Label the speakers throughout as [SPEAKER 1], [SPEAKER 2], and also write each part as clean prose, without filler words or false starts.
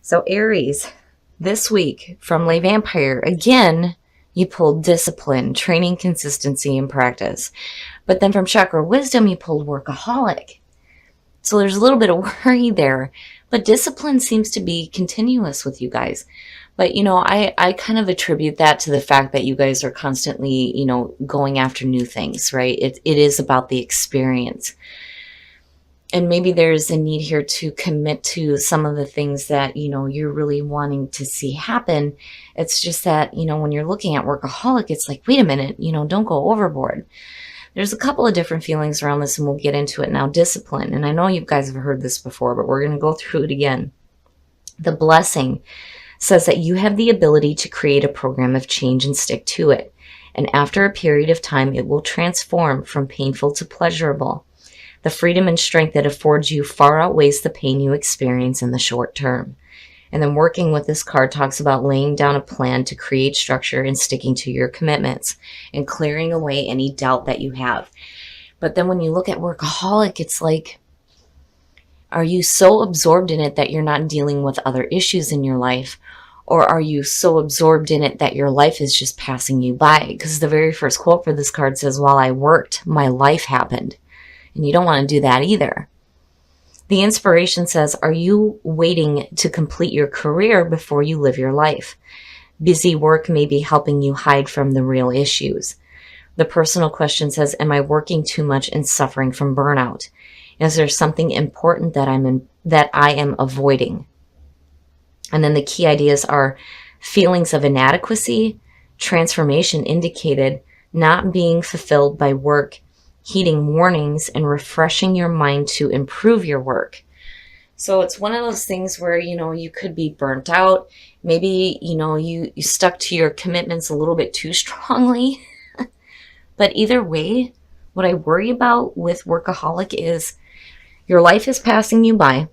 [SPEAKER 1] So Aries, this week from Lay Vampire, again, you pulled discipline, training, consistency, and practice. But then from Chakra Wisdom, you pulled workaholic. So there's a little bit of worry there. But discipline seems to be continuous with you guys. But, I kind of attribute that to the fact that you guys are constantly, going after new things, right? It is about the experience. And maybe there's a need here to commit to some of the things that, you're really wanting to see happen. It's just that, when you're looking at workaholic, it's like, wait a minute, don't go overboard. There's a couple of different feelings around this, and we'll get into it now. Discipline. And I know you guys have heard this before, but we're going to go through it again. The blessing says that you have the ability to create a program of change and stick to it. And after a period of time, it will transform from painful to pleasurable. The freedom and strength that affords you far outweighs the pain you experience in the short term. And then working with this card talks about laying down a plan to create structure and sticking to your commitments and clearing away any doubt that you have. But then when you look at workaholic, it's like, are you so absorbed in it that you're not dealing with other issues in your life? Or are you so absorbed in it that your life is just passing you by? Because the very first quote for this card says, while I worked, my life happened. And you don't want to do that either. The inspiration says, are you waiting to complete your career before you live your life? Busy work may be helping you hide from the real issues. The personal question says, am I working too much and suffering from burnout? Is there something important that I am avoiding? And then the key ideas are feelings of inadequacy, transformation indicated, not being fulfilled by work, heeding warnings, and refreshing your mind to improve your work. So it's one of those things where, you could be burnt out. Maybe, you stuck to your commitments a little bit too strongly. But either way, what I worry about with workaholic is your life is passing you by.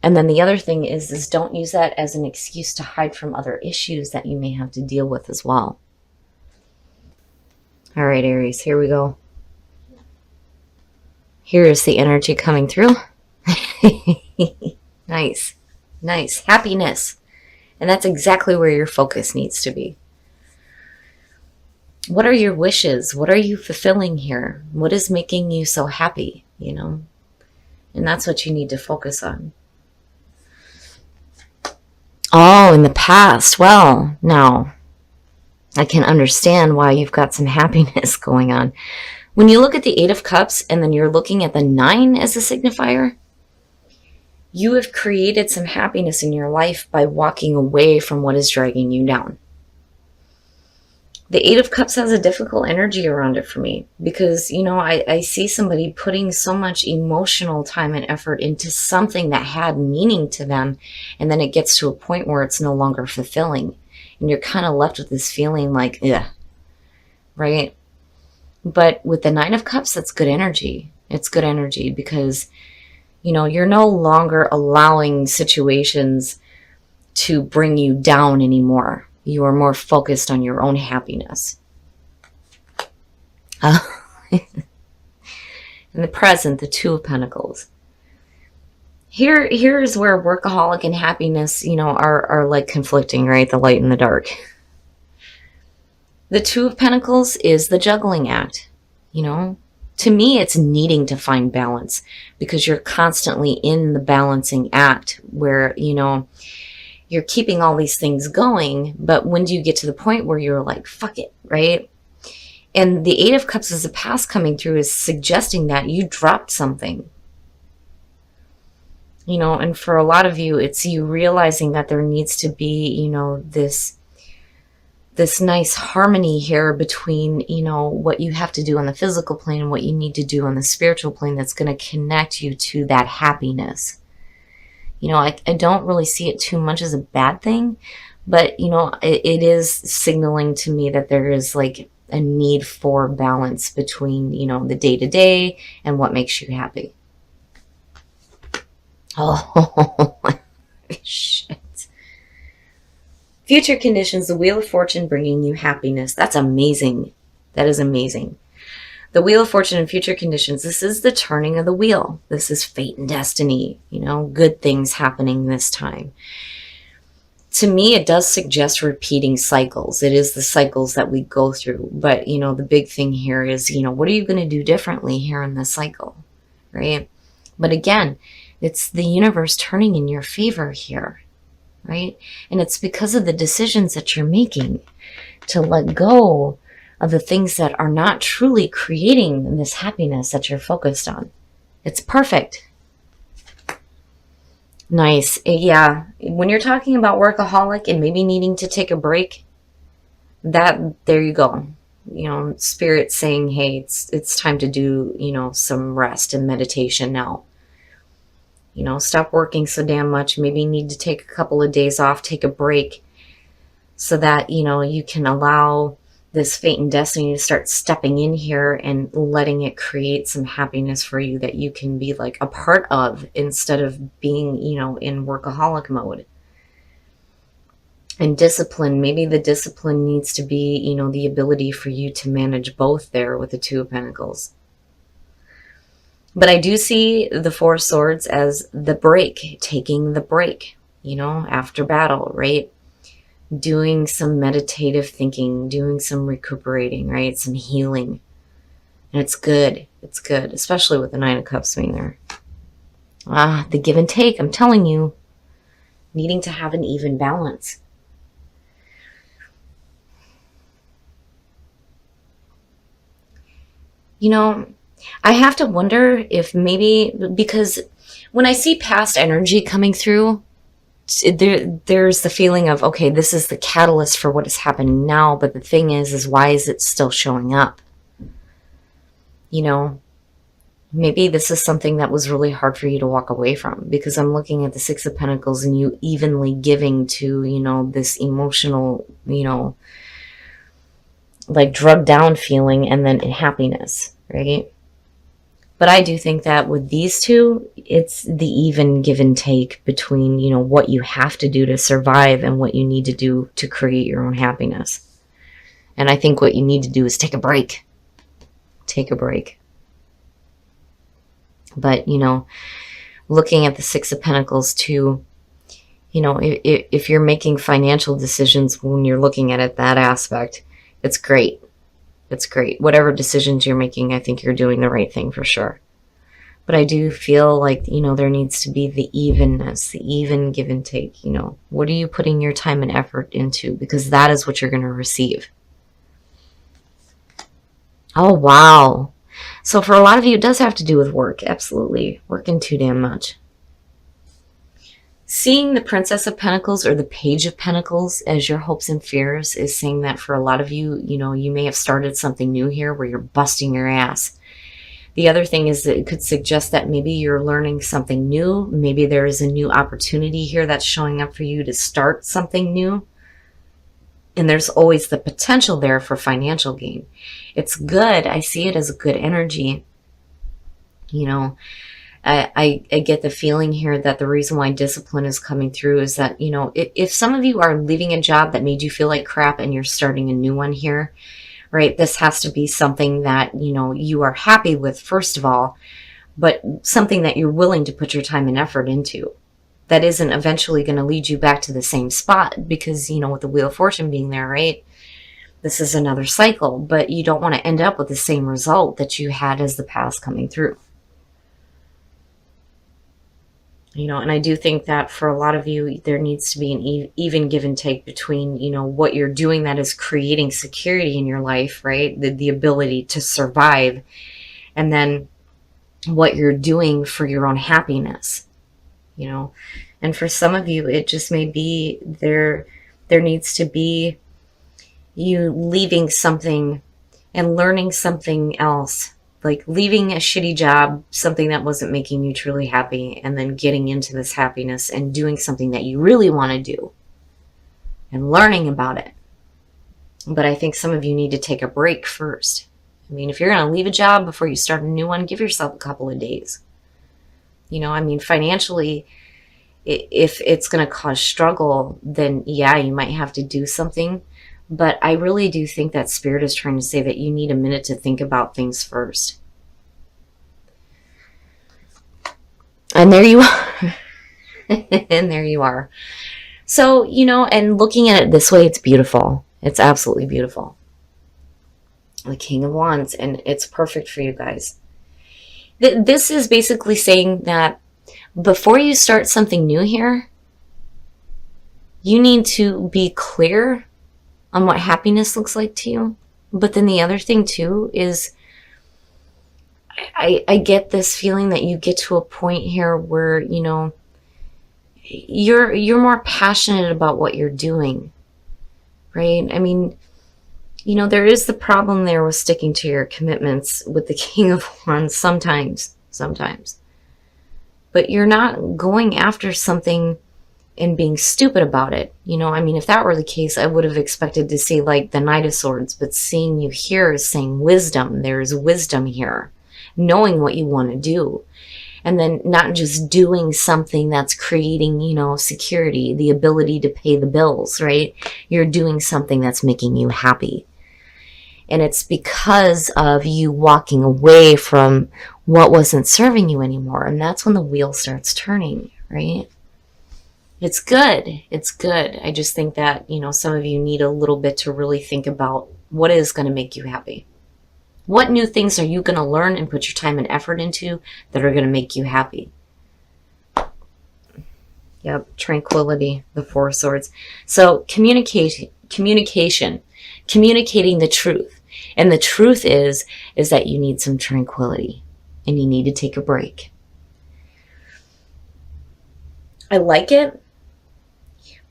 [SPEAKER 1] And then the other thing is don't use that as an excuse to hide from other issues that you may have to deal with as well. All right, Aries, here we go. Here is the energy coming through. Nice. Happiness. And that's exactly where your focus needs to be. What are your wishes? What are you fulfilling here? What is making you so happy, And that's what you need to focus on. Oh, in the past. Well, now I can understand why you've got some happiness going on. When you look at the 8 of Cups and then you're looking at the 9 as a signifier, you have created some happiness in your life by walking away from what is dragging you down. The 8 of Cups has a difficult energy around it for me because, I see somebody putting so much emotional time and effort into something that had meaning to them, and then it gets to a point where it's no longer fulfilling, and you're kind of left with this feeling like, ugh, right? But with the 9 of Cups, that's good energy. It's good energy because, you're no longer allowing situations to bring you down anymore. You are more focused on your own happiness. In the present, the 2 of Pentacles. Here's where workaholic and happiness, are like conflicting, right? The light and the dark. The 2 of Pentacles is the juggling act, To me, it's needing to find balance because you're constantly in the balancing act where, you're keeping all these things going, but when do you get to the point where you're like, fuck it, right? And the 8 of Cups as a past coming through is suggesting that you dropped something. And for a lot of you, it's you realizing that there needs to be, this nice harmony here between, what you have to do on the physical plane and what you need to do on the spiritual plane that's going to connect you to that happiness. I don't really see it too much as a bad thing, but, it is signaling to me that there is like a need for balance between, the day-to-day and what makes you happy. Oh, shit. Future conditions, the Wheel of Fortune bringing you happiness. That's amazing. That is amazing. The Wheel of Fortune and future conditions. This is the turning of the wheel. This is fate and destiny, good things happening this time. To me, it does suggest repeating cycles. It is the cycles that we go through. But, the big thing here is, what are you going to do differently here in this cycle, right? But again, it's the universe turning in your favor here, right? And it's because of the decisions that you're making to let go of the things that are not truly creating this happiness that you're focused on. It's perfect. Nice. Yeah. When you're talking about workaholic and maybe needing to take a break, there you go. Spirit saying, hey, it's time to do, some rest and meditation now. Stop working so damn much. Maybe you need to take a couple of days off, take a break so that, you can allow this fate and destiny to start stepping in here and letting it create some happiness for you that you can be like a part of instead of being, in workaholic mode. And discipline, maybe the discipline needs to be, the ability for you to manage both there with the Two of Pentacles. But I do see the Four of Swords as the break, taking the break, after battle, right? Doing some meditative thinking, doing some recuperating, right? Some healing. And it's good. It's good, especially with the Nine of Cups being there. The give and take, I'm telling you. Needing to have an even balance. I have to wonder if maybe, because when I see past energy coming through, there's the feeling of, okay, this is the catalyst for what is happening now, but the thing is why is it still showing up? Maybe this is something that was really hard for you to walk away from, because I'm looking at the Six of Pentacles and you evenly giving to, this emotional, like drugged down feeling and then happiness, right? But I do think that with these two, it's the even give and take between, what you have to do to survive and what you need to do to create your own happiness. And I think what you need to do is take a break. Take a break. But, looking at the Six of Pentacles too, if you're making financial decisions when you're looking at it, that aspect, it's great. It's great. Whatever decisions you're making, I think you're doing the right thing for sure. But I do feel like, there needs to be the evenness, the even give and take. What are you putting your time and effort into? Because that is what you're going to receive. Oh, wow. So for a lot of you, it does have to do with work. Absolutely. Working too damn much. Seeing the Princess of Pentacles or the Page of Pentacles as your hopes and fears is saying that for a lot of you, you may have started something new here where you're busting your ass. The other thing is that it could suggest that maybe you're learning something new. Maybe there is a new opportunity here that's showing up for you to start something new. And there's always the potential there for financial gain. It's good. I see it as a good energy. I get the feeling here that the reason why discipline is coming through is that, if some of you are leaving a job that made you feel like crap and you're starting a new one here, right? This has to be something that, you are happy with, first of all, but something that you're willing to put your time and effort into. That isn't eventually going to lead you back to the same spot because, with the Wheel of Fortune being there, right? This is another cycle, but you don't want to end up with the same result that you had as the past coming through. And I do think that for a lot of you, there needs to be an even give and take between, what you're doing that is creating security in your life, right? The ability to survive, and then what you're doing for your own happiness, And for some of you, it just may be there needs to be you leaving something and learning something else. Like leaving a shitty job, something that wasn't making you truly happy, and then getting into this happiness and doing something that you really want to do and learning about it. But I think some of you need to take a break first. I mean, if you're going to leave a job before you start a new one, give yourself a couple of days. Financially, if it's going to cause struggle, then yeah, you might have to do something. But I really do think that Spirit is trying to say that you need a minute to think about things first. And there you are. And there you are. So, and looking at it this way, it's beautiful. It's absolutely beautiful. The King of Wands, and it's perfect for you guys. This is basically saying that before you start something new here, you need to be clear on what happiness looks like to you. But then the other thing too is I get this feeling that you get to a point here where, you're more passionate about what you're doing, right? I mean, there is the problem there with sticking to your commitments with the King of Wands sometimes. But you're not going after something and being stupid about it. I mean, if that were the case, I would have expected to see like the Knight of Swords, but seeing you here is saying wisdom. There's wisdom here, knowing what you want to do. And then not just doing something that's creating, security, the ability to pay the bills, right? You're doing something that's making you happy. And it's because of you walking away from what wasn't serving you anymore. And that's when the wheel starts turning, right? It's good. It's good. I just think that, some of you need a little bit to really think about what is going to make you happy. What new things are you going to learn and put your time and effort into that are going to make you happy? Yep, tranquility, the Four of Swords. So communication, communicating the truth. And the truth is that you need some tranquility and you need to take a break. I like it,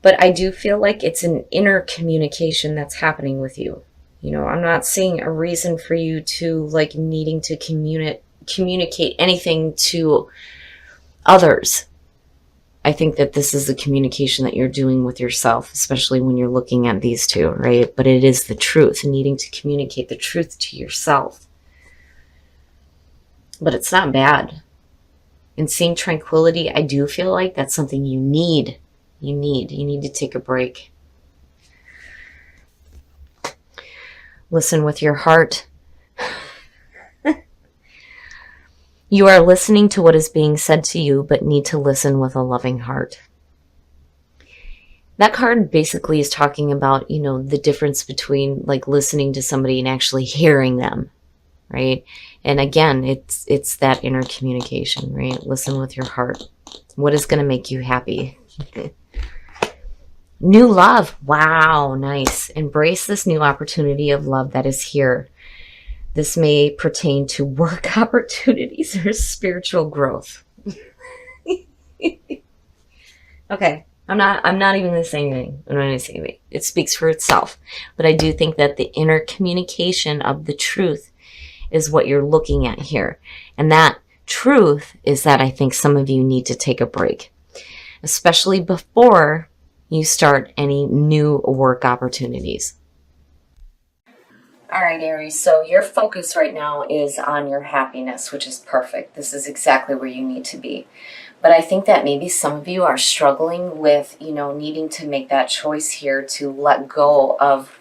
[SPEAKER 1] but I do feel like it's an inner communication that's happening with you. I'm not seeing a reason for you to like needing to communicate anything to others. I think that this is the communication that you're doing with yourself, especially when you're looking at these two, right? But it is the truth, needing to communicate the truth to yourself. But it's not bad. And seeing tranquility, I do feel like that's something you need. You need to take a break. Listen with your heart. You are listening to what is being said to you, but need to listen with a loving heart. That card basically is talking about, the difference between like listening to somebody and actually hearing them, right? And again, it's that inner communication, right? Listen with your heart. What is going to make you happy? New love. Wow, nice. Embrace this new opportunity of love that is here. This may pertain to work opportunities or spiritual growth. Okay, I'm not even going to say anything. I'm not going to say anything. It speaks for itself. But I do think that the inner communication of the truth is what you're looking at here. And that truth is that I think some of you need to take a break, especially before you start any new work opportunities. All right, Aries, so your focus right now is on your happiness, which is perfect. This is exactly where you need to be. But I think that maybe some of you are struggling with, needing to make that choice here to let go of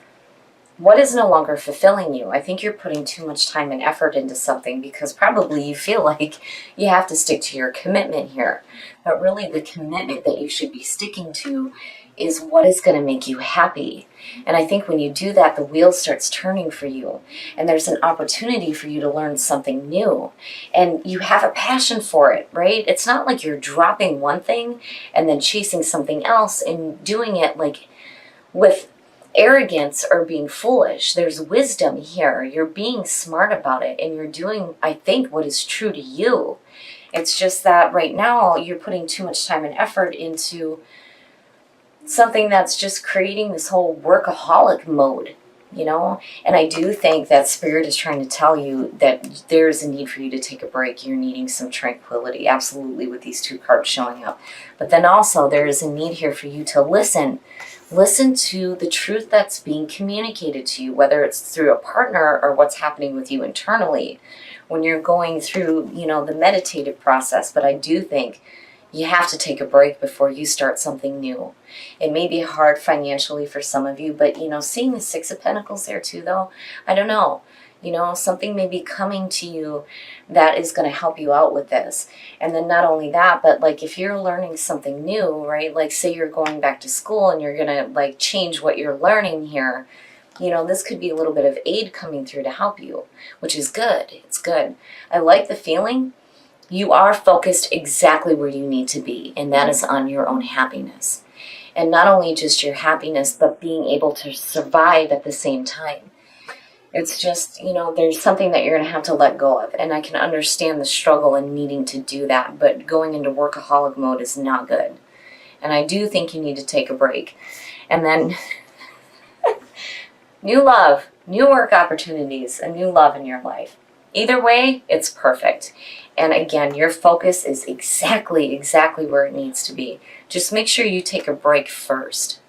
[SPEAKER 1] what is no longer fulfilling you. I think you're putting too much time and effort into something because probably you feel like you have to stick to your commitment here. But really the commitment that you should be sticking to is what is going to make you happy. And I think when you do that, the wheel starts turning for you. And there's an opportunity for you to learn something new. And you have a passion for it, right? It's not like you're dropping one thing and then chasing something else and doing it like with arrogance or being foolish. There's wisdom here. You're being smart about it and you're doing, I think, what is true to you. It's just that right now you're putting too much time and effort into something that's just creating this whole workaholic mode, And I do think that Spirit is trying to tell you that there's a need for you to take a break. You're needing some tranquility, absolutely, with these two cards showing up. But then also there is a need here for you to listen. Listen to the truth that's being communicated to you, whether it's through a partner or what's happening with you internally when you're going through, the meditative process. But I do think, You have to take a break before you start something new. It may be hard financially for some of you, but seeing the Six of Pentacles there too, though, I don't know. Something may be coming to you that is going to help you out with this. And then not only that, but like if you're learning something new, right? Like say you're going back to school and you're going to like change what you're learning here. This could be a little bit of aid coming through to help you, which is good. It's good. I like the feeling. You are focused exactly where you need to be, and that is on your own happiness. And not only just your happiness, but being able to survive at the same time. It's just, there's something that you're going to have to let go of. And I can understand the struggle in needing to do that, but going into workaholic mode is not good. And I do think you need to take a break. And then new love, new work opportunities, a new love in your life. Either way, it's perfect. And again, your focus is exactly where it needs to be. Just make sure you take a break first.